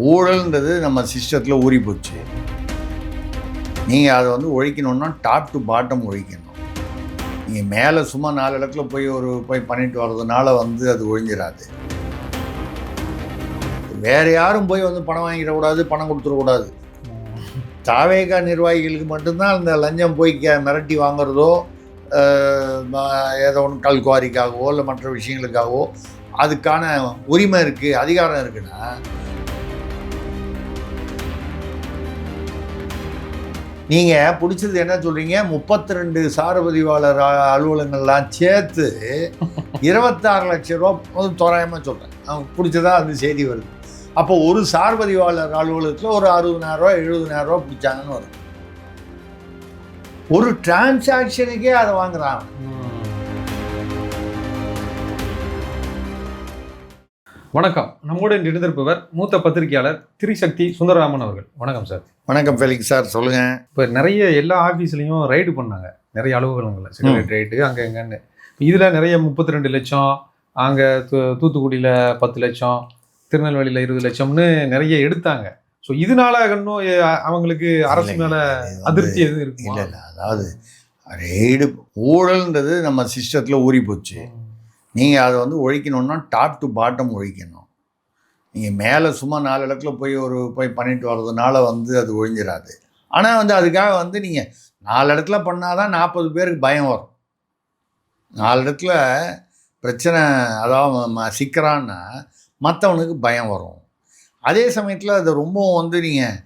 ஊழல்ன்றது நம்ம சிஸ்டத்தில் ஊறி போச்சு. நீங்கள் அதை வந்து ஒழிக்கணுன்னா டாப் டு பாட்டம் ஒழிக்கணும். நீங்கள் மேலே சும்மா 4 இடத்துல போய் பண்ணிட்டு வர்றதுனால வந்து அது ஒழிஞ்சிடாது. வேறு யாரும் போய் வந்து பணம் வாங்கிடக்கூடாது, பணம் கொடுத்துடக்கூடாது. தாவேகா நிர்வாகிகளுக்கு மட்டும்தான் அந்த லஞ்சம் போய் மிரட்டி வாங்குறதோ, ஏதோ ஒன்று கல்குவாரிக்காகவோ இல்லை மற்ற விஷயங்களுக்காகவோ அதுக்கான உரிமை இருக்குது, அதிகாரம் இருக்குன்னா, நீங்கள் பிடிச்சது என்ன சொல்கிறீங்க? 32 சார்பதிவாளர் அலுவலகங்கள்லாம் சேர்த்து 26 லட்சம் ரூபா தோராயமாக சொல்கிறேன். அவங்க பிடிச்சதா அந்த செய்தி வருது. அப்போ ஒரு சார்பதிவாளர் அலுவலகத்தில் ஒரு 60,000 70,000 ரூபா பிடிச்சாங்கன்னு வருது. ஒரு டிரான்சாக்ஷனுக்கே அதை வாங்குறாங்க. வணக்கம். நம்முடன் இணைந்திருப்பவர் மூத்த பத்திரிகையாளர் திரிசக்தி சுந்தரராமன் அவர்கள். வணக்கம் சார். வணக்கம் ஃபெலிக்ஸ் சார், சொல்லுங்கள். இப்போ நிறைய எல்லா ஆஃபீஸ்லேயும் ரைடு பண்ணாங்க, நிறைய அலுவலகங்களில் செக்ரட்டரியேட்டு அங்கே எங்கன்னு. இதில் நிறைய 32 லட்சம், அங்கே தூத்துக்குடியில் 10 லட்சம், திருநெல்வேலியில் 20 லட்சம்னு நிறைய எடுத்தாங்க. ஸோ இதனால இன்னும் அவங்களுக்கு அரசு மேலே அதிருப்தி எதுவும் இருக்கு? இல்லை, அதாவது ரைடு ஊழல்ன்றது நம்ம சிஸ்டத்தில் ஊறி போச்சு. நீங்கள் அதை வந்து ஒழிக்கணுன்னா டாப் டு பாட்டம் ஒழிக்கணும். நீங்கள் மேலே சும்மா 4 இடத்துல போய் பண்ணிட்டு வர்றதுனால வந்து அது ஒழிஞ்சிடாது. ஆனால் வந்து அதுக்காக வந்து நீங்கள் 4 இடத்துல பண்ணால் தான் 40 பேருக்கு பயம் வரும். 4 இடத்துல பிரச்சனை அதாவது சிக்கிறான்னா மற்றவனுக்கு பயம் வரும். அதே சமயத்தில் அது ரொம்பவும் வந்து நீங்கள்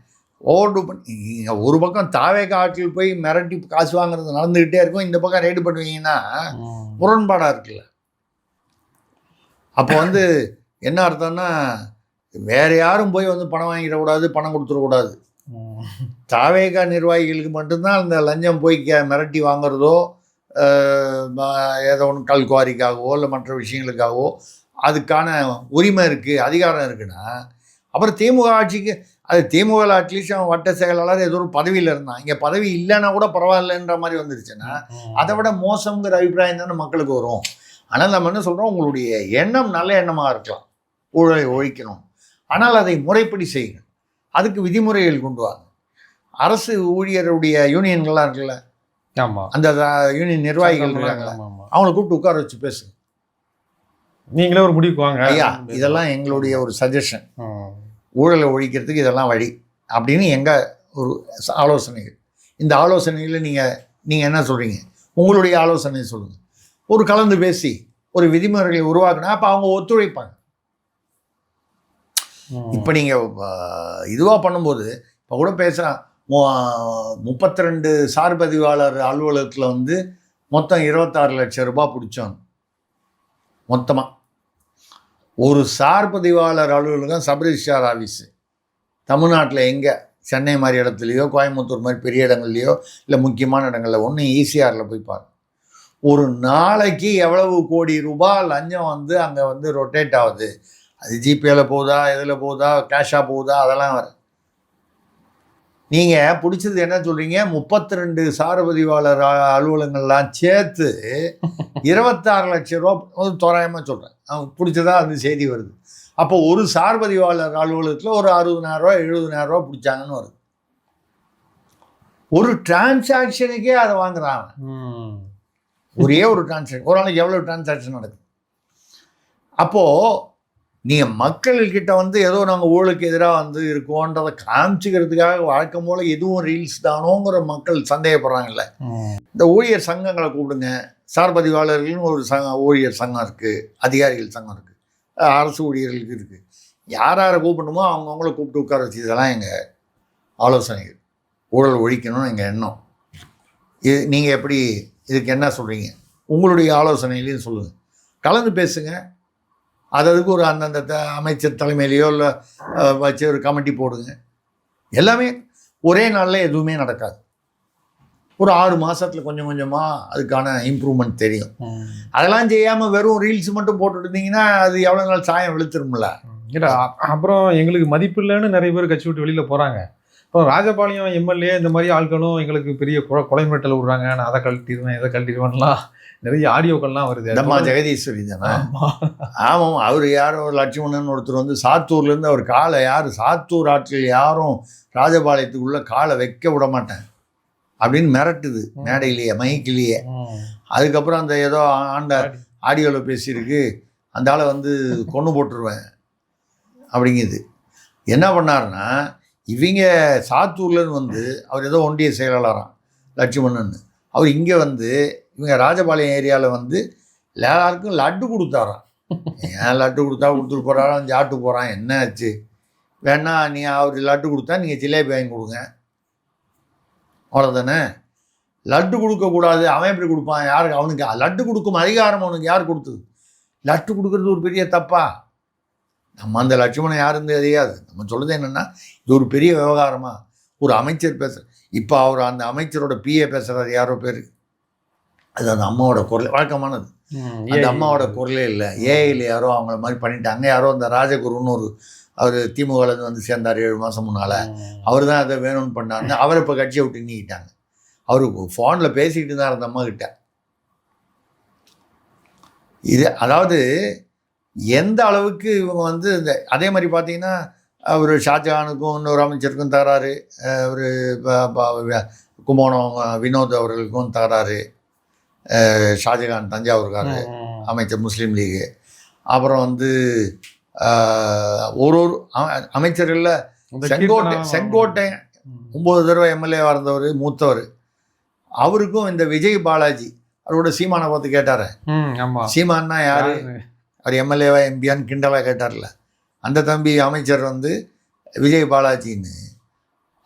ஓவர்டு பண்ணி ஒரு பக்கம் தாவேகா ஆட்கள் போய் மிரட்டி காசு வாங்குறது நடந்துக்கிட்டே இருக்கும், இந்த பக்கம் ரைடு பண்ணுவீங்கன்னா முரண்பாடாக இருக்குல்ல. அப்போ வந்து என்ன அர்த்தம்னா, வேறு யாரும் போய் வந்து பணம் வாங்கிடக்கூடாது, பணம் கொடுத்துடக்கூடாது. தாவேகா நிர்வாகிகளுக்கு மட்டும்தான் அந்த லஞ்சம் போய் மிரட்டி வாங்குறதோ, ஏதோ ஒன்று கல்குவாரிக்காகவோ இல்லை மற்ற விஷயங்களுக்காகவோ அதுக்கான உரிமை இருக்குது, அதிகாரம் இருக்குன்னா, அப்புறம் திமுக ஆட்சிக்கு அது திமுக அட்லீஸ்ட் அவன் வட்ட செயலாளர் ஏதோ ஒரு பதவியில் இருந்தான். இங்கே பதவி இல்லைன்னா கூட பரவாயில்லைன்ற மாதிரி வந்துருச்சுன்னா அதை விட மோசங்கிற அபிப்பிராயம் தானே மக்களுக்கு வரும். ஆனால் நம்ம என்ன சொல்கிறோம், உங்களுடைய எண்ணம் நல்ல எண்ணமாக இருக்கலாம், ஊழலை ஒழிக்கணும், ஆனால் அதை முறைப்படி செய்யுங்க. அதுக்கு விதிமுறைகள் கொண்டு வாங்க. அரசு ஊழியருடைய யூனியன்கள்லாம் இருக்குல்ல, ஆமாம், அந்த யூனியன் நிர்வாகிகள் இருக்காங்களா, அவங்களை கூப்பிட்டு உட்கார வச்சு பேசுங்க. நீங்களே ஒரு முடிவுக்கு வாங்க, ஐயா இதெல்லாம் எங்களுடைய ஒரு சஜஷன், ஊழலை ஒழிக்கிறதுக்கு இதெல்லாம் வழி அப்படின்னு எங்கள் ஒரு ஆலோசனைகள். இந்த ஆலோசனைகளில் நீங்கள் என்ன சொல்கிறீங்க, உங்களுடைய ஆலோசனை சொல்லுங்கள். ஒரு கலந்து பேசி ஒரு விதிமுறைகளை உருவாக்குனா அப்போ அவங்க ஒத்துழைப்பாங்க. இப்போ நீங்கள் இதுவாக பண்ணும்போது இப்போ கூட பேசுகிறான், 32 சார்பதிவாளர் அலுவலகத்தில் வந்து மொத்தம் 26 லட்சம் ரூபாய் பிடிச்சோம். மொத்தமாக ஒரு சார்பதிவாளர் அலுவலகம் சப் ரிஜிஸ்ட்ரார் ஆஃபீஸு தமிழ்நாட்டில் எங்கே, சென்னை மாதிரி இடத்துலையோ கோயம்புத்தூர் மாதிரி பெரிய இடங்கள்லையோ இல்லை முக்கியமான இடங்களில் ஒன்று ஈசிஆரில் போய் பாருங்க. ஒரு நாளைக்கு எவ்வளவு கோடி ரூபாய் லஞ்சம் வந்து அங்கே வந்து ரொட்டேட் ஆகுது. அது ஜிபேயில் போகுதா, எதில் போகுதா, கேஷாக போகுதா, அதெல்லாம் வர. நீங்கள் பிடிச்சது என்ன சொல்கிறீங்க? 32 சார்பதிவாளர் அலுவலகங்கள்லாம் சேர்த்து 26 லட்சம் ரூபா தோராயமாக சொல்கிறேன். அவங்க பிடிச்சதா அந்த செய்தி வருது. அப்போ ஒரு சார்பதிவாளர் அலுவலகத்தில் ஒரு 60,000 70,000 ரூபா பிடிச்சாங்கன்னு வருது. ஒரு டிரான்சாக்ஷனுக்கே அதை வாங்குறாங்க. ஒரே ஒரு டிரான்சாக்ஷன், ஒரு நாளைக்கு எவ்வளோ டிரான்சாக்ஷன் நடக்குது? அப்போது நீங்கள் மக்கள்கிட்ட வந்து ஏதோ நாங்கள் ஊழலுக்கு எதிராக வந்து இருக்கோன்றதை காமிச்சிக்கிறதுக்காக வழக்கம் போல் எதுவும் ரீல்ஸ் தானோங்கிற மக்கள் சந்தேகப்படுறாங்கல்ல. இந்த ஊழியர் சங்கங்களை கூப்பிடுங்க. சார்பதிவாளர்கள்னு ஒரு ஊழியர் சங்கம் இருக்குது, அதிகாரிகள் சங்கம் இருக்குது, அரசு ஊழியர்களுக்கு இருக்குது. யார் யாரை கூப்பிடணுமோ அவங்கவுங்கள கூப்பிட்டு உட்கார வச்சு இதெல்லாம் எங்கள் ஆலோசனைகள். ஊழல் ஒழிக்கணும்னு எங்கள் எண்ணம். நீங்கள் எப்படி இதுக்கு என்ன சொல்கிறீங்க? உங்களுடைய ஆலோசனையிலையும் சொல்லுங்கள், கலந்து பேசுங்க. அதுக்கு ஒரு அந்தந்த அமைச்சர் தலைமையிலையோ இல்லை வச்சு ஒரு கமிட்டி போடுங்க. எல்லாமே ஒரே நாளில் எதுவுமே நடக்காது. ஒரு 6 மாதத்தில் கொஞ்சம் கொஞ்சமாக அதுக்கான இம்ப்ரூவ்மெண்ட் தெரியும். அதெல்லாம் செய்யாமல் வெறும் ரீல்ஸ் மட்டும் போட்டுட்டு இருந்தீங்கன்னா அது எவ்வளோ நாள் சாயம் வெளுத்துரும்ல. இல்லை, அப்புறம் எங்களுக்கு மதிப்பு இல்லைன்னு நிறைய பேர் கட்சி விட்டு வெளியில் போகிறாங்க. இப்போ ராஜபாளையம் எம்எல்ஏ இந்த மாதிரி ஆட்களும் எங்களுக்கு பெரிய கொலை மிரட்டல் விடுறாங்க, நான் அதை கழட்டிடுவேன் இதை கழட்டிடுவேன்லாம் நிறைய ஆடியோக்கள்லாம் வருது. அம்மா ஜெகதீஸ்வரி தானே? ஆமாம். அவர் யாரோ லட்சுமணன் ஒருத்தர் வந்து சாத்தூர்லேருந்து அவர் காலை சாத்தூர் ஆட்கள் யாரும் ராஜபாளையத்துக்குள்ளே காலை வைக்க விட மாட்டேன் அப்படின்னு மிரட்டுது மேடையிலேயே மைக்கிலேயே. அதுக்கப்புறம் அந்த ஏதோ ஆடியோவில் பேசியிருக்கு, அந்த ஆளை வந்து கொன்று போட்டுருவேன் அப்படிங்குது. என்ன பண்ணாருன்னா, இவங்க சாத்தூர்லேருந்து வந்து அவர் ஏதோ ஒன்றிய செயலாளராம் லட்சுமணன், அவர் இங்கே வந்து இவங்க ராஜபாளையம் ஏரியாவில் வந்து எல்லாருக்கும் லட்டு கொடுத்தாராம். ஏன் லட்டு கொடுத்தா கொடுத்துட்டு போகிறாராம், சாப்பிட்டு போகிறான், என்ன ஆச்சு? வேணா நீ அவர் லட்டு கொடுத்தா நீங்கள் ஜிலேபி வாங்கி கொடுங்க, அவ்வளோதானே. லட்டு கொடுக்கக்கூடாது, அவன் எப்படி கொடுப்பான்? யாருக்கு? அவனுக்கு லட்டு கொடுக்கும் அதிகாரம் அவனுக்கு யார் கொடுத்தது? லட்டு கொடுக்குறது ஒரு பெரிய தப்பா? நம்ம அந்த லட்சுமணன் யாருன்னு தெரியாது. நம்ம சொல்கிறது என்னென்னா, இது ஒரு பெரிய விவகாரமாக ஒரு அமைச்சர் பேசுகிற, இப்போ அவர் அந்த அமைச்சரோட பிஏ பேசுகிறார் யாரோ பேர், அது அந்த அம்மாவோட குரல் வழக்கமானது. அந்த அம்மாவோட குரலே இல்லை, ஏஐயில் யாரோ அவங்கள மாதிரி பண்ணிட்டாங்க. யாரோ அந்த ராஜகுருன்னு ஒரு அவர் திமுகலேருந்து வந்து சேர்ந்தார் 7 மாதம் முன்னால், அவர் தான் அதை வேணும்னு பண்ணாருன்னு அவரை இப்போ கட்சியை விட்டு நீக்கிட்டாங்க. அவருக்கு ஃபோனில் பேசிக்கிட்டு தான் அந்த அம்மா கிட்ட. இது அதாவது எந்த அளவுக்கு இவங்க வந்து இந்த அதே மாதிரி பார்த்தீங்கன்னா, அவர் ஷாஜஹானுக்கும் இன்னொரு அமைச்சருக்கும் தகராறு, ஒரு கும்போணம் வினோத் அவர்களுக்கும் தகராறு, ஷாஜஹான் தஞ்சாவூர்கார் அமைச்சர் முஸ்லீம் லீகு, அப்புறம் வந்து ஒரு அமைச்சர்களில் செங்கோட்டை 9 தடவை எம்எல்ஏவாக இருந்தவர் மூத்தவர், அவருக்கும் இந்த விஜய் பாலாஜி அவரோட சீமானை பார்த்து கேட்டார். சீமான்னா யாரு? அவர் எம்எல்ஏவா எம்பியான்னு கிண்டலாக கேட்டார்ல, அந்த தம்பி அமைச்சர் வந்து விஜய் பாலாஜின்னு.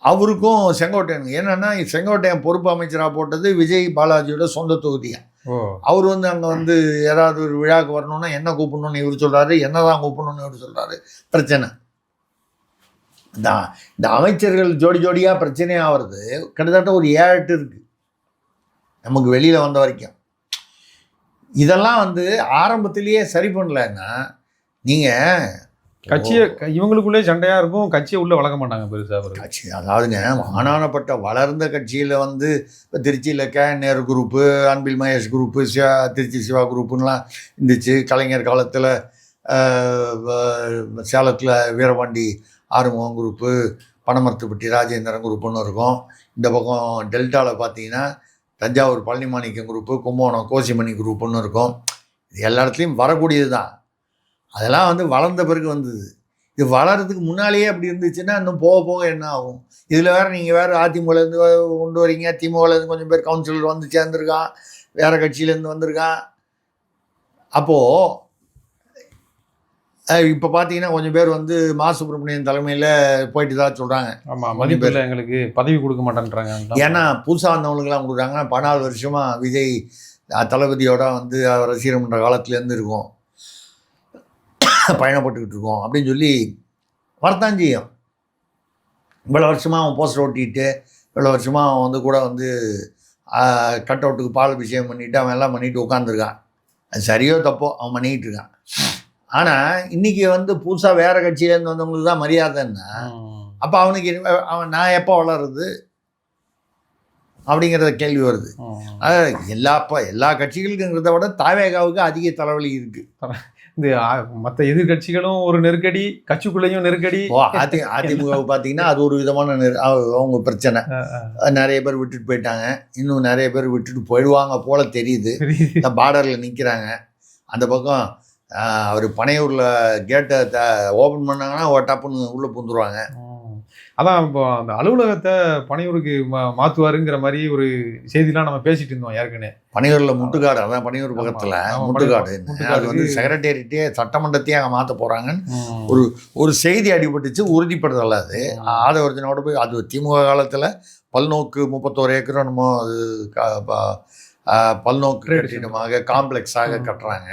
அவருக்கும் செங்கோட்டையன் என்னன்னா, செங்கோட்டையன் பொறுப்பு அமைச்சராக போட்டது விஜய் பாலாஜியோட சொந்த தொகுதியாக. அவர் வந்து அங்கே வந்து ஏதாவது ஒரு விழாவுக்கு வரணும்னா என்ன கூப்பிடணும்னு இவர் சொல்கிறாரு, என்ன தான் கூப்பிடணும்னு இவர் சொல்கிறாரு. பிரச்சனை இந்த அமைச்சர்கள் ஜோடி ஜோடியாக பிரச்சனையாக வருது. கிட்டத்தட்ட ஒரு 7-8 இருக்குது நமக்கு வெளியில் வந்த வரைக்கும். இதெல்லாம் வந்து ஆரம்பத்திலேயே சரி பண்ணலன்னா நீங்கள் கட்சியை இவங்களுக்குள்ளே சண்டையாக இருக்கும், கட்சியை உள்ளே வளர்க்க மாட்டாங்க பெருசாக. கட்சி அதாவதுங்க மானானப்பட்ட வளர்ந்த கட்சியில் வந்து இப்போ திருச்சியில் நேரு குரூப்பு, அன்பில் மகேஷ் குரூப்பு, திருச்சி சிவா குரூப்புன்னெலாம் இருந்துச்சு. கலைஞர் காலத்தில் சேலத்தில் வீரபாண்டி ஆறுமுகம் குரூப்பு, பனமரத்துப்பட்டி ராஜேந்திரன் குரூப்புன்னு இருக்கும். இந்த பக்கம் டெல்டாவில் பார்த்தீங்கன்னா தஞ்சாவூர் பழனிமாணிக்கம் குரூப்பு, கும்போணம் கோசிமணி குரூப்புன்னு இருக்கும். இது எல்லா இடத்துலையும் வரக்கூடியது தான். அதெல்லாம் வந்து வளர்ந்த பிறகு வந்தது. இது வளர்கிறதுக்கு முன்னாலேயே அப்படி இருந்துச்சுன்னா இன்னும் போக போக என்ன ஆகும்? இதில் வேறு நீங்கள் வேறு அதிமுகலேருந்து கொண்டு வரீங்க, திமுகலேருந்து கொஞ்சம் பேர் கவுன்சிலர் வந்து சேர்ந்துருக்கான், வேறு கட்சியிலேருந்து வந்திருக்கான். அப்போது இப்போ பார்த்தீங்கன்னா கொஞ்சம் பேர் வந்து மா சுப்பிரமணியன் தலைமையில் போயிட்டு தான் சொல்கிறாங்க. ஆமாம், மதிப்பேர் எங்களுக்கு பதவி கொடுக்க மாட்டேன்றாங்க. ஏன்னா புதுசாக வந்தவங்களுக்குலாம் கொடுக்குறாங்க. 14 வருஷமாக விஜய் தளபதியோட வந்து ரசிகர் மன்ற காலத்துலேருந்து இருக்கும், பயணப்பட்டுக்கிட்டு இருக்கோம் அப்படின்னு சொல்லி வரத்தான் செய்யும். இவ்வளோ வருஷமாக அவன் போஸ்டர் ஓட்டிகிட்டு, இவ்வளோ வருஷமாக அவன் வந்து கூட வந்து கட் அவுட்டுக்கு பால் அபிஷேகம் பண்ணிவிட்டு அவன் எல்லாம் பண்ணிவிட்டு உட்காந்துருக்கான். அது சரியோ தப்போ அவன் பண்ணிக்கிட்டு இருக்கான். ஆனால் இன்றைக்கி வந்து புதுசாக வேறு கட்சியிலேருந்து வந்தவங்களுக்கு தான் மரியாதைன்னா, அப்போ அவனுக்கு நான் எப்போ வளருது அப்படிங்கிறத கேள்வி வருது. எல்லா கட்சிகளுக்குங்கிறத விட தாவேகாவுக்கு அதிக தலைவலி இருக்குது. இந்த மற்ற எதிர்கட்சிகளும் ஒரு நெருக்கடி, கட்சிக்குள்ளேயும் நெருக்கடி. அதிமுக பார்த்தீங்கன்னா அது ஒரு விதமான அவங்க பிரச்சனை. நிறைய பேர் விட்டுட்டு போயிட்டாங்க, இன்னும் நிறைய பேர் விட்டுட்டு போயிடுவாங்க போல தெரியுது. இந்த பார்டரில் நிற்கிறாங்க. அந்த பக்கம் அவர் பனையூரில் கேட்டை ஓப்பன் பண்ணாங்கன்னா டப்புன்னு உள்ளே பூந்துருவாங்க. அதான் இப்போ அந்த அலுவலகத்தை பனையூருக்கு மாற்றுவாருங்கிற மாதிரி ஒரு செய்திலாம் நம்ம பேசிட்டு இருந்தோம் ஏற்கனவே. பனையூரில் முட்டுக்காடு, அதான் பனையூர் பக்கத்தில் முட்டுக்காடு, அது வந்து செக்ரட்டேரியட்டே சட்டமன்றத்தையே அங்கே மாற்ற போகிறாங்கன்னு ஒரு செய்தி அடிபட்டுச்சு. உறுதிப்படுத்தலை அது. ஆதவர்ஜனோட போய் அது திமுக காலத்தில் பல்நோக்கு 31 ஏக்கரும் நம்ம அது பல்நோக்கு கட்டிடமாக காம்ப்ளெக்ஸாக கட்டுறாங்க,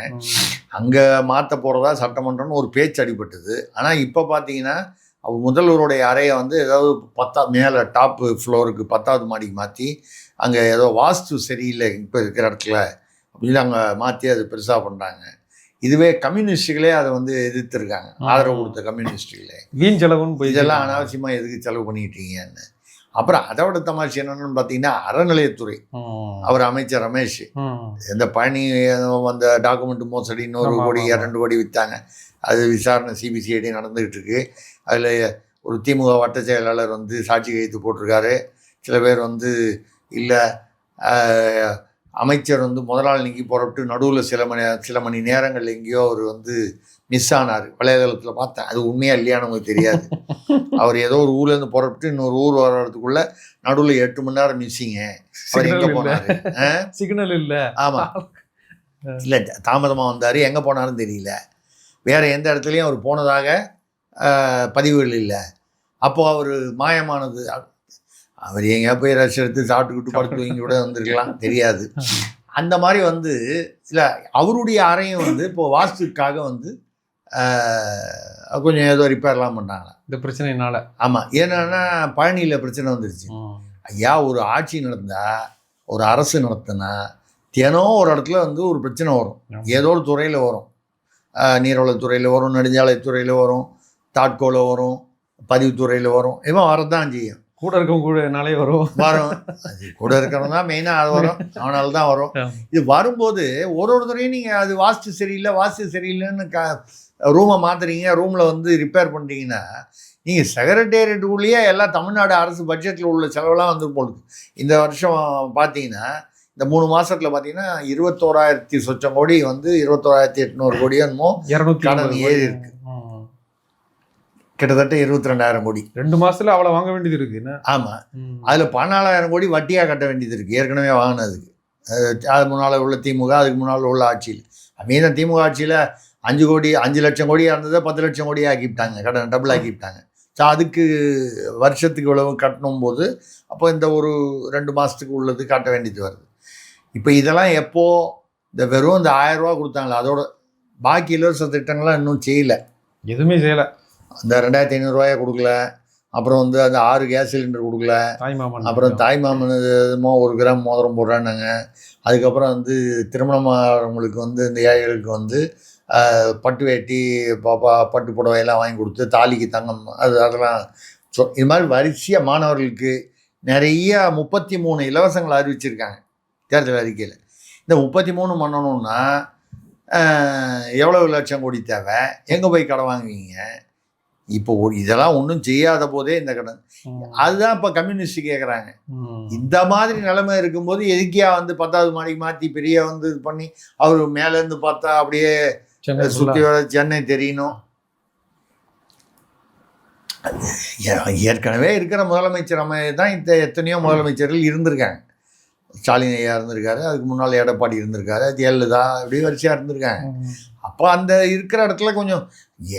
அங்கே மாற்ற போகிறதா சட்டமன்றம்னு ஒரு பேச்சு அடிபட்டுது. ஆனால் இப்போ பார்த்தீங்கன்னா அவர் முதல்வருடைய அறையை வந்து ஏதாவது மேலே டாப்பு ஃப்ளோருக்கு 10வது மாடிக்கு மாற்றி அங்கே ஏதோ வாஸ்து சரியில்லை இப்போ இருக்கிற இடத்துல அப்படின்னு அங்கே மாற்றி அது பெருசாக பண்ணுறாங்க. இதுவே கம்யூனிஸ்டுகளே அதை வந்து எதிர்த்திருக்காங்க, ஆதரவு கொடுத்த கம்யூனிஸ்டுகளே. வீண் செலவுன்னு போய் இதெல்லாம் அனாவசியமாக எதுக்கு செலவு பண்ணிக்கிட்டீங்கன்னு. அப்புறம் அதோட தமாஷ் என்னன்னு பார்த்தீங்கன்னா, அறநிலையத்துறை அவர் அமைச்சர் ரமேஷ் இந்த பழனி அந்த டாக்குமெண்ட் மோசடி 100 கோடி 2 கோடி விற்றாங்க, அது விசாரணை சிபிசிஐடி நடந்துகிட்டு இருக்கு. அதில் ஒரு திமுக வட்ட செயலாளர் வந்து சாட்சி கையெழுத்து போட்டிருக்காரு. சில பேர் வந்து இல்லை அமைச்சர் வந்து முதல் நாள் நீங்கி புறப்பட்டு நடுவில் சில மணி நேரங்கள் எங்கேயோ அவர் வந்து மிஸ் ஆனார், வலைதளத்தில் பார்த்தேன். அது உண்மையாக இல்லையான்னு நமக்கு தெரியாது. அவர் ஏதோ ஒரு ஊர்லேருந்து புறப்பட்டு இன்னொரு ஊர் வர்றதுக்குள்ள நடுவில் 8 மணி நேரம் மிஸ்ஸிங்க. அவர் எங்கே போனார்? சிக்னல் இல்லை. ஆமாம், இல்லை தாமதமாக வந்தார், எங்கே போனாருன்னு தெரியல. வேறு எந்த இடத்துலையும் அவர் போனதாக பதிவுகள் இல்லை. அப்போது அவர் மாயமானது. அவர் எங்கேயா போய் ரஷ் எடுத்து சாப்பிட்டுக்கிட்டு படுத்து வைங்க கூட வந்திருக்கலாம், தெரியாது. அந்த மாதிரி வந்து இல்லை அவருடைய அறையும் வந்து இப்போது வாஸ்துக்காக வந்து கொஞ்சம் ஏதோ ரிப்பேர்லாம் பண்ணாங்க இந்த பிரச்சனைனால. ஆமாம், ஏன்னா பழனியில் பிரச்சனை வந்துருச்சு. ஐயா, ஒரு ஆட்சி நடந்தா, ஒரு அரசு நடத்தினா தினம் ஒரு இடத்துல வந்து ஒரு பிரச்சனை வரும், ஏதோ ஒரு துறையில் வரும். நீர்வளத்துறையில் வரும், நெடுஞ்சாலைத்துறையில் வரும், தாட்கோவில் வரும், பதிவுத்துறையில் வரும். இவன் வரதான் செய்யும். கூட இருக்கவங்க கூட நாளே வரும். அது கூட இருக்கிறவங்க தான் மெயினாக அது வரும், அவனால தான் வரும். இது வரும்போது ஒரு துறையும் நீங்கள் அது வாஸ்து சரியில்லைன்னு ரூமை மாற்றுறீங்க, ரூமில் வந்து ரிப்பேர் பண்ணுறீங்கன்னா நீங்கள் செக்ரட்டேரியட்டுக்குள்ளேயே எல்லாம் தமிழ்நாடு அரசு பட்ஜெட்டில் உள்ள செலவெல்லாம் வந்து போடுது. இந்த வருஷம் பார்த்தீங்கன்னா இந்த 3 மாதத்தில் பார்த்தீங்கன்னா 21,000 சொச்சம் கோடி வந்து 21,800 கோடி என்னமோ கடன் ஏறி இருக்கு. கிட்டத்தட்ட 22,000 கோடி 2 மாதத்தில் அவ்வளோ வாங்க வேண்டியது இருக்குன்னு. ஆமாம், அதில் 14,000 கோடி வட்டியாக கட்ட வேண்டியது இருக்குது ஏற்கனவே வாங்கினதுக்கு. அது முன்னால் உள்ள திமுக, அதுக்கு முன்னால் உள்ள ஆட்சியில். மீதம் திமுக ஆட்சியில் 5 லட்சம் கோடியாக இருந்ததை 10 லட்சம் கோடியாக ஆக்கிவிட்டாங்க, கடன் டபுள் ஆக்கிவிட்டாங்க. ஸோ அதுக்கு வருஷத்துக்கு இவ்வளவு கட்டணும் போது அப்போ இந்த ஒரு 2 மாதத்துக்கு உள்ளது காட்ட வேண்டியது வருது. இப்போ இதெல்லாம் எப்போது இந்த வெறும் இந்த 1000 ரூபா கொடுத்தாங்களே, அதோட பாக்கி இலவச திட்டங்கள்லாம் இன்னும் செய்யலை, எதுவுமே செய்யலை. அந்த 2,500 ரூபாயை கொடுக்கல, அப்புறம் வந்து அந்த 6 கேஸ் சிலிண்டர் கொடுக்கல, அப்புறம் தாய்மாமன் 1 கிராம் மோதிரம் போடுறான்னாங்க. அதுக்கப்புறம் வந்து திருமணமானவங்களுக்கு வந்து இந்த ஏழைகளுக்கு வந்து பட்டு வேட்டி பட்டு புடவையெல்லாம் வாங்கி கொடுத்து தாலிக்கு தங்கம் அதெல்லாம் இது மாதிரி வரிசையாக மாணவர்களுக்கு நிறைய 33 இலவசங்கள் அறிவிச்சிருக்காங்க தேர்தல் அறிக்கையில். இந்த 33 பண்ணணுன்னா எவ்வளவு லட்சம் கோடி தேவை, எங்கே போய் கடன் வாங்குவீங்க? இப்போ இதெல்லாம் ஒன்றும் செய்யாத போதே இந்த கடன். அதுதான் இப்போ கம்யூனிஸ்ட் கேட்குறாங்க. இந்த மாதிரி நிலைமை இருக்கும்போது எதுக்கியா வந்து 10வது மாடிக்கு மாற்றி பெரிய வந்து இது பண்ணி அவர் மேலேருந்து பார்த்தா அப்படியே சுற்றி வர சென்னை தெரியணும். ஏற்கனவே இருக்கிற முதலமைச்சர் தான் எத்தனையோ முதலமைச்சர்கள் இருந்திருக்காங்க. ஸ்டாலின் ஐயா இருந்திருக்காரு, அதுக்கு முன்னால் எடப்பாடி இருந்திருக்காரு, ஜெயலலிதா இப்படி வரிசையாக இருந்திருக்காங்க. அப்போ அந்த இருக்கிற இடத்துல கொஞ்சம்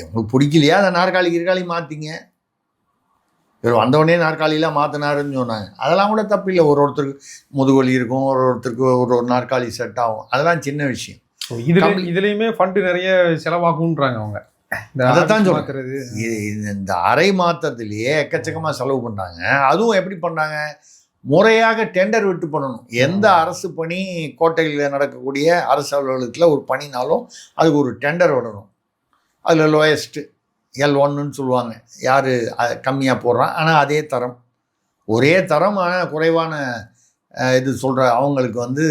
உங்களுக்கு பிடிக்கலையா அந்த நாற்காலி மாற்றிங்க. இவர் வந்தவொடனே நாற்காலியெலாம் மாற்றினாருன்னு சொன்னாங்க. அதெல்லாம் கூட தப்பு இல்லை. ஒருத்தருக்கு முதுகொலி இருக்கும், ஒருத்தருக்கு ஒரு நாற்காலி செட் ஆகும், அதெல்லாம் சின்ன விஷயம். இதுலேயுமே ஃபண்டு நிறைய செலவாகுன்றாங்க அவங்க. அதைத்தான் சொல்றது. இந்த அறை மாற்றத்திலேயே எக்கச்சக்கமாக செலவு பண்ணுறாங்க. அதுவும் எப்படி பண்ணாங்க? முறையாக டெண்டர் விட்டு பண்ணணும். எந்த அரசு பணி கோட்டையில் நடக்கக்கூடிய அரசு அலுவலகத்தில் ஒரு பணினாலும் அதுக்கு ஒரு டெண்டர் விடணும். அதில் லோயஸ்ட்டு L1ன்னு சொல்லுவாங்க, யார் கம்மியாக போடுறான், ஆனால் அதே தரம், ஒரே தரம் ஆனால் குறைவான இது சொல்கிற அவங்களுக்கு வந்து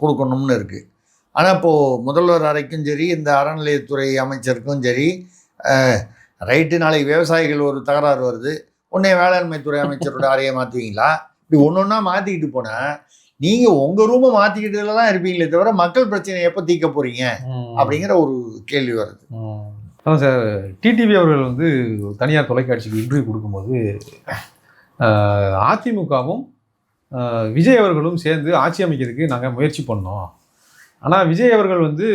கொடுக்கணும்னு இருக்குது. ஆனால் இப்போது முதல்வர் அறைக்கும் சரி, இந்த அறநிலையத்துறை அமைச்சருக்கும் சரி, ரைட்டு நாளைக்கு விவசாயிகள் ஒரு தகராறு வருது, உடனே வேளாண்மைத்துறை அமைச்சரோட அறையை மாற்றுவீங்களா? இப்படி ஒன்று ஒன்றா மாற்றிக்கிட்டு போனால் நீங்கள் உங்கள் ரூமை மாற்றிக்கிட்டதில் தான் இருப்பீங்களே தவிர மக்கள் பிரச்சனையை எப்போ தீர்க்க போகிறீங்க அப்படிங்கிற ஒரு கேள்வி வருது. அதான் சார், டிடிவி அவர்கள் வந்து தனியார் தொலைக்காட்சிக்கு இன்டர்வியூ கொடுக்கும்போது அதிமுகவும் விஜய் அவர்களும் சேர்ந்து ஆட்சி அமைக்கிறதுக்கு நாங்கள் முயற்சி பண்ணோம், ஆனால் விஜய் அவர்கள் வந்து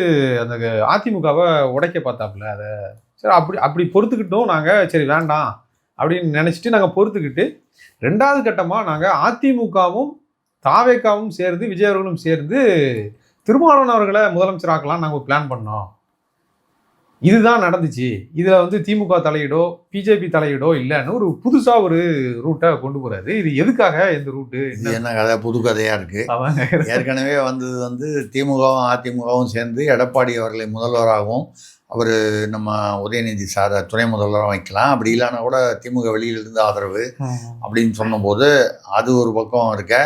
அந்த அதிமுகவை உடைக்க பார்த்தாப்புல, அதை சரி அப்படி பொறுத்துக்கிட்டோம் நாங்கள், சரி வேண்டாம் அப்படின்னு நினச்சிட்டு நாங்கள் பொறுத்துக்கிட்டு 2வது கட்டமாக நாங்கள் அதிமுகவும் தாவேக்காவும் சேர்ந்து விஜய் அவர்களும் சேர்ந்து திருமாவளவன் அவர்களை முதலமைச்சர் ஆக்கலாம் நாங்கள் பிளான் பண்ணோம் இதுதான் நடந்துச்சு, இதுல வந்து திமுக தலையீடோ பிஜேபி தலையீடோ இல்லைன்னு ஒரு புதுசா ஒரு ரூட்டை கொண்டு போறாரு. இது எதுக்காக இந்த ரூட்டு? இது என்ன கதை, புது கதையா இருக்கு. ஏற்கனவே வந்தது வந்து திமுகவும் அதிமுகவும் சேர்ந்து எடப்பாடி அவர்களை முதல்வராகவும் அவர் நம்ம உதயநிதி சாரை துணை முதல்வராக வைக்கலாம், அப்படி இல்லைன்னா கூட திமுக வெளியிலிருந்து ஆதரவு அப்படின்னு சொன்னபோது அது ஒரு பக்கம் இருக்க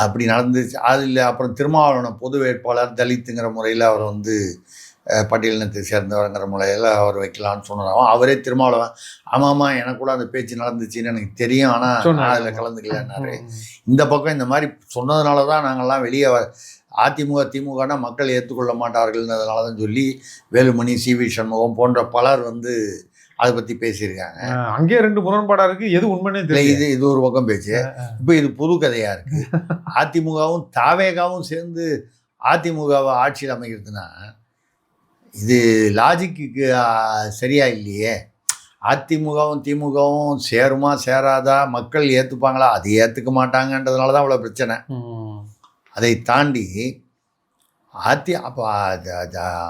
அப்படி நடந்துச்சு. அது இல்லை, அப்புறம் திருமாவளவனை பொது வேட்பாளர் தலித்துங்கிற முறையில் அவர் வந்து பட்டியலினத்தை சேர்ந்தவர்ங்கிற முறையில் அவர் வைக்கலான்னு சொன்னாலும் அவரே திருமாவளவன் ஆமாம்மா எனக்கு கூட அந்த பேச்சு நடந்துச்சுன்னு எனக்கு தெரியும், ஆனால் அதில் கலந்துக்கலன்னாரு. இந்த பக்கம் இந்த மாதிரி சொன்னதுனால தான் நாங்கள்லாம் வெளியே அதிமுக திமுகனா மக்கள் ஏற்றுக்கொள்ள மாட்டார்கள்ன்றதுனால தான் சொல்லி வேலுமணி, சி.வி. சண்முகம் போன்ற பலர் வந்து அதை பற்றி பேசியிருக்காங்க. அங்கேயே 2 முரண்பாடாக இருக்குது, எது உண்மைனே தெரியல. இது ஒரு பக்கம் பேச்சு. இப்போ இது புது கதையாக இருக்குது. அதிமுகவும் தாவேகாவும் சேர்ந்து அதிமுகவை ஆட்சியில் அமைக்கிறதுனா இது லாஜிக்கு சரியா இல்லையே. அதிமுகவும் திமுகவும் சேருமா சேராதா, மக்கள் ஏற்றுப்பாங்களா, அது ஏற்றுக்க மாட்டாங்கன்றதுனால தான் அவ்வளோ பிரச்சனை. அதை தாண்டி அப்போ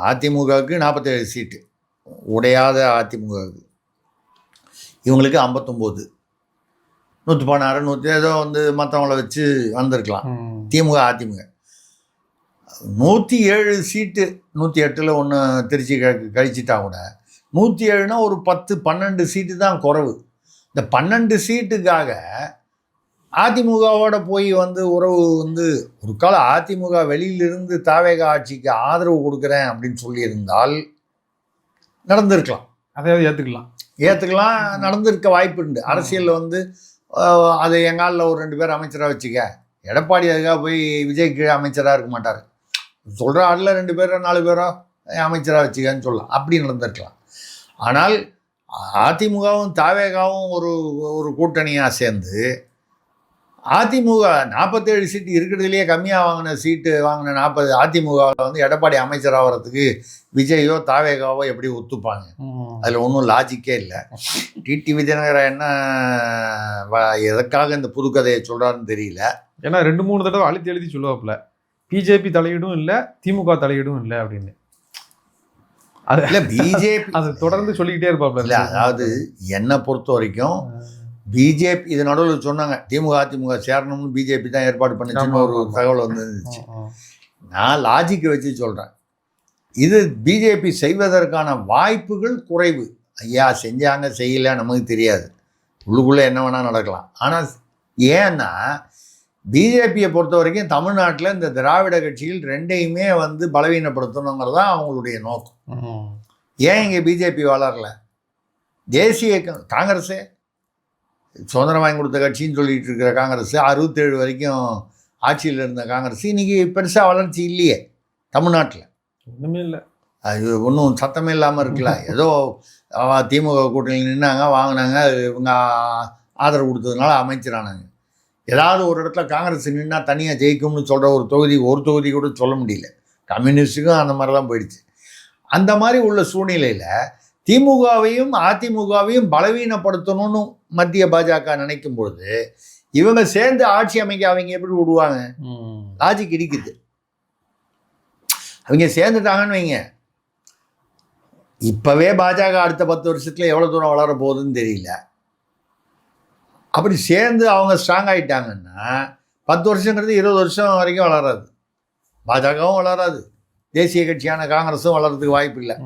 அதிமுகவுக்கு 47 சீட்டு, உடையாத அதிமுகவுக்கு, இவங்களுக்கு 59, 116, 100 ஏதோ வந்து மற்றவங்கள வச்சு வந்திருக்கலாம். திமுக அதிமுக 107 சீட்டு, 108ல் ஒன்று திருச்சி கழிச்சிட்டா கூட 107னா ஒரு 10-12 சீட்டு தான் குறைவு. இந்த 12 சீட்டுக்காக அதிமுகவோட போய் வந்து உறவு வந்து ஒரு காலம் அதிமுக வெளியிலிருந்து தாவேகா ஆட்சிக்கு ஆதரவு கொடுக்குறேன் அப்படின்னு சொல்லியிருந்தால் நடந்திருக்கலாம், அதையாவது ஏற்றுக்கலாம், நடந்திருக்க வாய்ப்பு உண்டு. அரசியலில் வந்து அது எங்காலில் ஒரு 2 பேர் அமைச்சராக வச்சுக்க, எடப்பாடி அதுக்காக போய் விஜய் கீழே அமைச்சராக இருக்க மாட்டார், சொல்கிற ஆளில் 2 பேரோ 4 பேரோ அமைச்சராக வச்சுக்கன்னு சொல்லலாம், அப்படி நடந்திருக்கலாம். ஆனால் அதிமுகவும் தாவேகாவும் ஒரு கூட்டணியாக சேர்ந்து அதிமுக 47 சீட்டு இருக்கிறதுலையே கம்மியாக வாங்கின 40 அதிமுகவில் வந்து எடப்பாடி அமைச்சராகிறதுக்கு விஜயோ தாவேகாவோ எப்படி ஒத்துப்பாங்க? அதில் ஒன்றும் லாஜிக்கே இல்லை. டிடிவி தினகரன் என்ன எதற்காக இந்த புதுக்கதையை சொல்கிறாருன்னு தெரியல. ஏன்னா 2-3 தடவை அழுத்தி எழுதி சொல்லுவாப்புல, பிஜேபி தலையீடும் இல்லை திமுக தலையீடும் இல்லை அப்படின்னு. அது இல்லை, பிஜேபி அது தொடர்ந்து சொல்லிக்கிட்டே இருப்பாப்புல. இல்லை, அதாவது என்னை பொறுத்த வரைக்கும் பிஜேபி இது நடுவில் சொன்னாங்க திமுக அதிமுக சேரணும்னு பிஜேபி தான் ஏற்பாடு பண்ணிச்சுன்னு ஒரு தகவல் வந்துருந்துச்சு. நான் லாஜிக்கை வச்சு சொல்கிறேன், இது பிஜேபி செய்வதற்கான வாய்ப்புகள் குறைவு. ஐயா செஞ்சாங்க செய்யலை நமக்கு தெரியாது, உள்ளுக்குள்ளே என்ன வேணால் நடக்கலாம். ஆனால் ஏன்னா பிஜேபியை பொறுத்த வரைக்கும் தமிழ்நாட்டில் இந்த திராவிட கட்சிகள் 2யுமே வந்து பலவீனப்படுத்தணுங்கிறது தான் அவங்களுடைய நோக்கம். ஏன் இங்கே பிஜேபி வளரல? தேசிய காங்கிரஸே சுதந்திரம் வாங்கி கொடுத்த கட்சின்னு சொல்லிட்டு இருக்கிற காங்கிரஸ், 67 வரைக்கும் ஆட்சியில் இருந்த காங்கிரஸ் இன்றைக்கி பெருசாக வளர்ச்சி இல்லையே தமிழ்நாட்டில். ஒன்றுமே இல்லை, அது ஒன்றும் சத்தமே இல்லாமல் இருக்குல்ல. ஏதோ திமுக கூட்டணியில் நின்னாங்க, வாங்கினாங்க, இவங்க ஆதரவு கொடுத்ததுனால அமைச்சரானாங்க. ஏதாவது ஒரு இடத்துல காங்கிரஸ் நின்னா தனியாக ஜெயிக்கும்னு சொல்கிற ஒரு தொகுதி கூட சொல்ல முடியல. கம்யூனிஸ்ட்டுக்கும் அந்த மாதிரி தான் போயிடுச்சு. அந்த மாதிரி உள்ள சூழ்நிலையில் திமுகவையும் அதிமுகவையும் பலவீனப்படுத்தணும்னு மத்திய பாஜக நினைக்கும் பொழுது இவங்க சேர்ந்து ஆட்சி அமைக்க அவங்க எப்படி விடுவாங்க? லாஜிக் இடிக்குது. அவங்க சேர்ந்துட்டாங்கன்னு வைங்க, இப்போவே பாஜக அடுத்த 10 வருஷத்தில் எவ்வளோ தூரம் வளர போகுதுன்னு தெரியல. அப்படி சேர்ந்து அவங்க ஸ்ட்ராங் ஆகிட்டாங்கன்னா 10 வருஷங்கிறது 20 வருஷம் வரைக்கும் வளராது, பாஜகவும் வளராது, தேசிய கட்சியான காங்கிரஸும் வளர்கிறதுக்கு வாய்ப்பு இல்லை.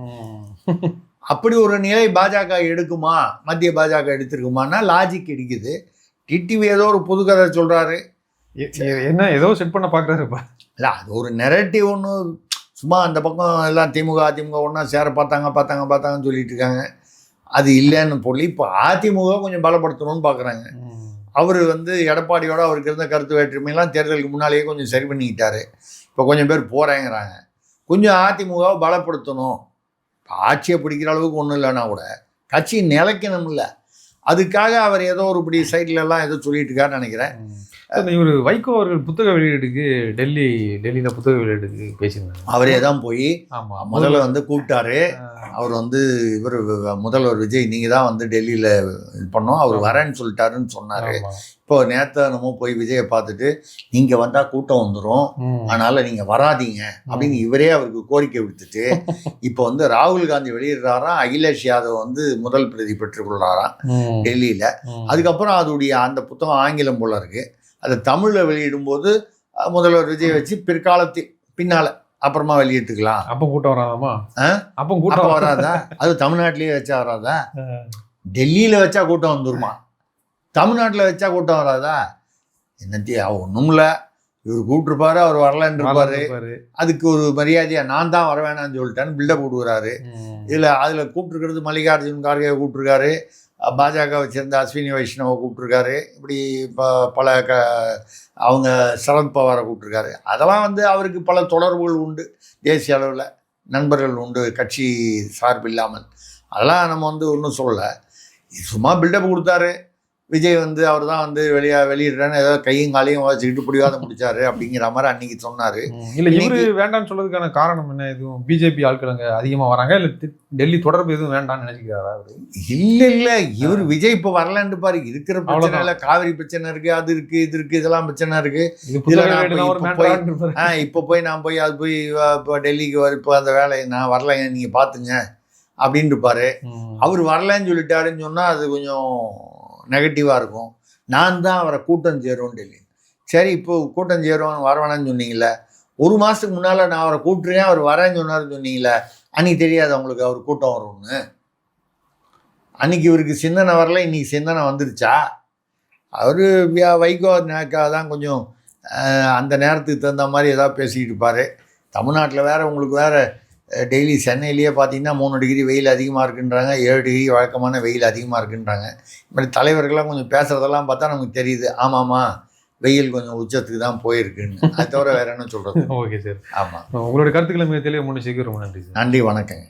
அப்படி ஒரு நிலை பாஜக எடுக்குமா, மத்திய பாஜக எடுத்திருக்குமான்னா லாஜிக் இடிக்குது. டிடிவி ஏதோ ஒரு புது கதை சொல்கிறாரு, என்ன ஏதோ செட் பண்ண பார்க்குறாருப்பா. இல்லை, அது ஒரு நெரட்டிவ் ஒன்று, சும்மா அந்த பக்கம் எல்லாம் திமுக அதிமுக ஒன்றா சேர பார்த்தாங்கன்னு சொல்லிட்டு இருக்காங்க. அது இல்லைன்னு சொல்லி இப்போ அதிமுக கொஞ்சம் பலப்படுத்தணும்னு பார்க்குறாங்க. அவர் வந்து எடப்பாடியோட அவருக்கு இருந்த கருத்து வேற்றுமையெல்லாம் தேர்தலுக்கு முன்னாலேயே கொஞ்சம் சரி பண்ணிக்கிட்டாரு. இப்போ கொஞ்சம் பேர் போகிறேங்கிறாங்க. கொஞ்சம் அதிமுகவை பலப்படுத்தணும், ஆட்சியை பிடிக்கிற அளவுக்கு ஒன்றும் இல்லைன்னா கூட கட்சி நிலைக்கணும் இல்லை, அதுக்காக அவர் ஏதோ ஒரு இப்படி சைட்லலாம் ஏதோ சொல்லிட்டு இருக்காருன்னு நினைக்கிறேன். இவர் வைகோ அவர்கள் புத்தக வெளியீடுக்கு டெல்லியில புத்தக வெளியீடுக்கு பேசியிருந்தாங்க. அவரே தான் போய் ஆமா முதல்ல வந்து கூப்பிட்டாரு. அவர் வந்து இவர் முதல்வர் விஜய் நீங்கள் தான் வந்து டெல்லியில் இது பண்ணோம், அவர் வரேன்னு சொல்லிட்டாருன்னு சொன்னார். இப்போ நேற்று நம்ம போய் விஜயை பார்த்துட்டு நீங்கள் வந்தால் கூட்டம் வந்துடும், அதனால் நீங்கள் வராதீங்க அப்படின்னு இவரே அவருக்கு கோரிக்கை விடுத்துட்டு இப்போ வந்து ராகுல் காந்தி வெளியிடுறாராம், அகிலேஷ் யாதவ் வந்து முதல் பிரதி பெற்றுக்கொள்கிறாராம் டெல்லியில். அதுக்கப்புறம் அதோடைய அந்த புத்தகம் ஆங்கிலம் போல இருக்குது, அதை தமிழில் வெளியிடும்போது முதல்வர் விஜய் வச்சு பிற்காலத்தில் பின்னால் அப்புறமா வெளியிட்டுக்கலாம். அப்போ கூட்டம் வராதாமா? அப்போ கூட்டம் வராதா? அது தமிழ்நாட்டிலேயே வச்சா வராதா? டெல்லியில் வச்சா கூட்டம் வந்துருமா? தமிழ்நாட்டில் வச்சா கூட்டம் வராதா? என்னத்தியா ஒன்றும் இல்லை, இவர் கூப்பிட்டுருப்பாரு, அவர் வரலன்னு இருப்பாரு, அதுக்கு ஒரு மரியாதையாக நான் தான் வர வேணான்னு சொல்லிட்டேன்னு பில்டப் கொடுக்குறாரு. அதில் கூப்பிட்டுருக்கிறது மல்லிகார்ஜுன் கார்கே கூப்பிட்டுருக்காரு, பாஜகவை சேர்ந்த அஸ்வினி வைஷ்ணவை கூப்பிட்டுருக்காரு, இப்படி பல அவங்க சரத்பவாரை கூப்பிட்டுருக்காரு. அதெல்லாம் வந்து அவருக்கு பல தொடர்புகள் உண்டு, தேசிய அளவில் நண்பர்கள் உண்டு, கட்சி சார்பு இல்லாமல். அதெல்லாம் நம்ம வந்து ஒன்றும் சொல்லலை, சும்மா பில்டப் கொடுத்தாரு. விஜய் வந்து அவர் தான் வந்து வெளியிடுறேன்னு ஏதோ கையும் காலையும் வச்சுக்கிட்டு பிடிவாத முடிச்சாரு அப்படிங்கிற மாதிரி அன்னைக்கு சொன்னார். இல்லை இவரு வேண்டாம்னு சொல்றதுக்கான காரணம் என்ன? எதுவும் பிஜேபி ஆட்கள் அங்கே அதிகமாக வராங்க, இல்லை டெல்லி தொடர்பு எதுவும் வேண்டாம்னு நினைச்சுக்கிறாரா அவரு? இல்லை அவர் விஜய் இப்போ வரலான்னு பாரு, இருக்கிற பிரச்சனை காவிரி பிரச்சனை இருக்கு, அது இருக்கு, இது இருக்கு, இதெல்லாம் பிரச்சனை இருக்கு. இப்போ போய் நான் போய் அது போய் இப்போ டெல்லிக்கு இப்போ அந்த வேலையை நான் வரலைங்க நீங்கள் பார்த்துங்க அப்படின்னு இருப்பாரு. அவர் வரலன்னு சொல்லிட்டாருன்னு சொன்னால் அது கொஞ்சம் நெகட்டிவாக இருக்கும். நான் தான் அவரை கூட்டம் சேருவோம் டெல்லி. சரி, இப்போ கூட்டம் சேருவோம் வரவேணான்னு சொன்னீங்களே, ஒரு மாதத்துக்கு முன்னால் நான் அவரை கூப்பிட்டுருக்கேன், அவர் வரேன்னு சொன்னார்னு சொன்னீங்களே, அன்றைக்கி தெரியாது அவங்களுக்கு அவர் கூட்டம் வரும்னு? அன்றைக்கி இவருக்கு சிந்தனை வரல, இன்றைக்கி சிந்தனை வந்துருச்சா? அவர் வைகோ தான் கொஞ்சம் அந்த நேரத்துக்கு தகுந்த மாதிரி ஏதாவது பேசிக்கிட்டு இருப்பார். தமிழ்நாட்டில் வேறு உங்களுக்கு வேறு டெய்லி சென்னையிலேயே பார்த்தீங்கன்னா 3 டிகிரி வெயில் அதிகமாக இருக்குன்றாங்க, 7 டிகிரி வழக்கமான வெயில் அதிகமாக இருக்குன்றாங்க. இப்படி தலைவர்கள்லாம் கொஞ்சம் பேசுகிறதெல்லாம் பார்த்தா நமக்கு தெரியுது, ஆமாம்மா வெயில் கொஞ்சம் உச்சத்துக்கு தான் போயிருக்குன்னு. அது தவிர வேறு என்ன சொல்கிறது? Okay sir. ஆமாம், உங்களுடைய கருத்துக்களை மிக தெளிவாக முடிச்சுக்கு ரொம்ப நன்றி சார். நன்றி, வணக்கங்க.